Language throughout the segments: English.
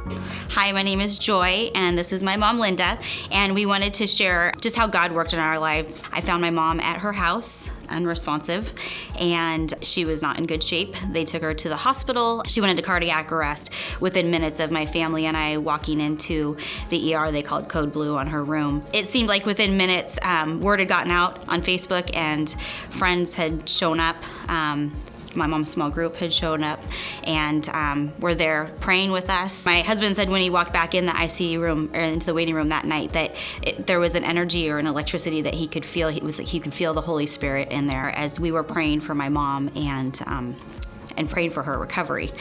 Hi, my name is Joy, and this is my mom, Linda, and we wanted to share just how God worked in our lives. I found my mom at her house, unresponsive, and she was not in good shape. They took her to the hospital. She went into cardiac arrest within minutes of my family and I walking into the ER. They called code blue on her room. It seemed like within minutes, word had gotten out on Facebook and friends had shown up. My mom's small group had shown up and were there praying with us. My husband said when he walked back in the ICU room or into the waiting room that night that there was an energy or an electricity that he could feel. He could feel the Holy Spirit in there as we were praying for my mom and praying for her recovery.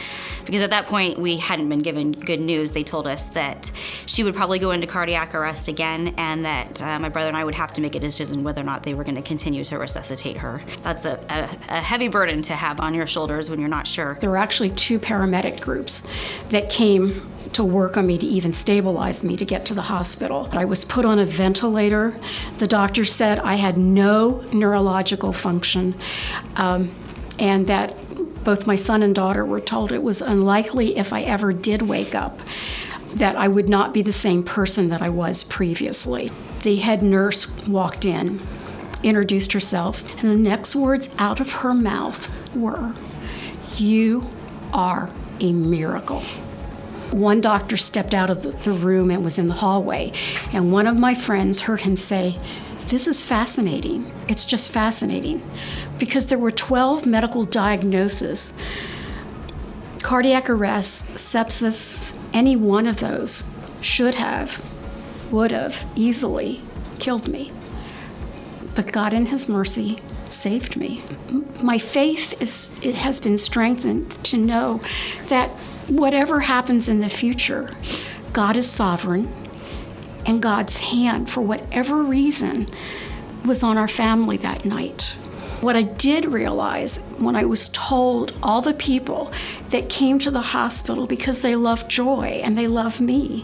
Because at that point, we hadn't been given good news. They told us that she would probably go into cardiac arrest again and that my brother and I would have to make a decision whether or not they were going to continue to resuscitate her. That's a heavy burden to have on your shoulders when you're not sure. There were actually 2 paramedic groups that came to work on me to even stabilize me to get to the hospital. I was put on a ventilator. The doctor said I had no neurological function and that both my son and daughter were told it was unlikely if I ever did wake up that I would not be the same person that I was previously. The head nurse walked in, introduced herself, and the next words out of her mouth were, "You are a miracle." One doctor stepped out of the room and was in the hallway, and one of my friends heard him say, "This is fascinating. It's just fascinating." Because there were 12 medical diagnoses, cardiac arrest, sepsis, any one of those would have easily killed me. But God in His mercy saved me. My faith has been strengthened to know that whatever happens in the future, God is sovereign, and God's hand, for whatever reason, was on our family that night. What I did realize when I was told all the people that came to the hospital because they love Joy and they love me,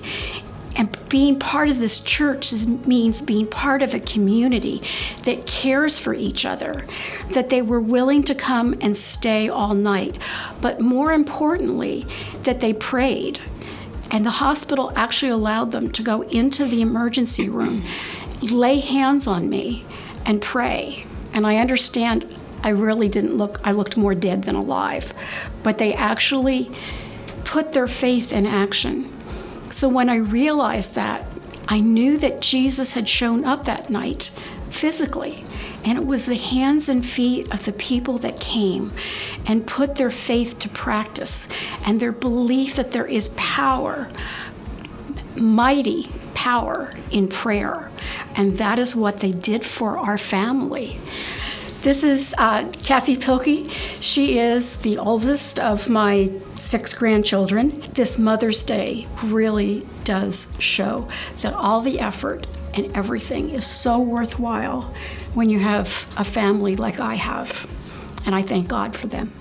and being part of this church means being part of a community that cares for each other, that they were willing to come and stay all night, but more importantly, that they prayed. And the hospital actually allowed them to go into the emergency room, lay hands on me, and pray. And I understand I looked more dead than alive, but they actually put their faith in action. So when I realized that, I knew that Jesus had shown up that night physically, and it was the hands and feet of the people that came and put their faith to practice and their belief that there is power, mighty power in prayer. And that is what they did for our family. This is Cassie Pilkey. She is the oldest of my 6 grandchildren. This Mother's Day really does show that all the effort and everything is so worthwhile when you have a family like I have. And I thank God for them.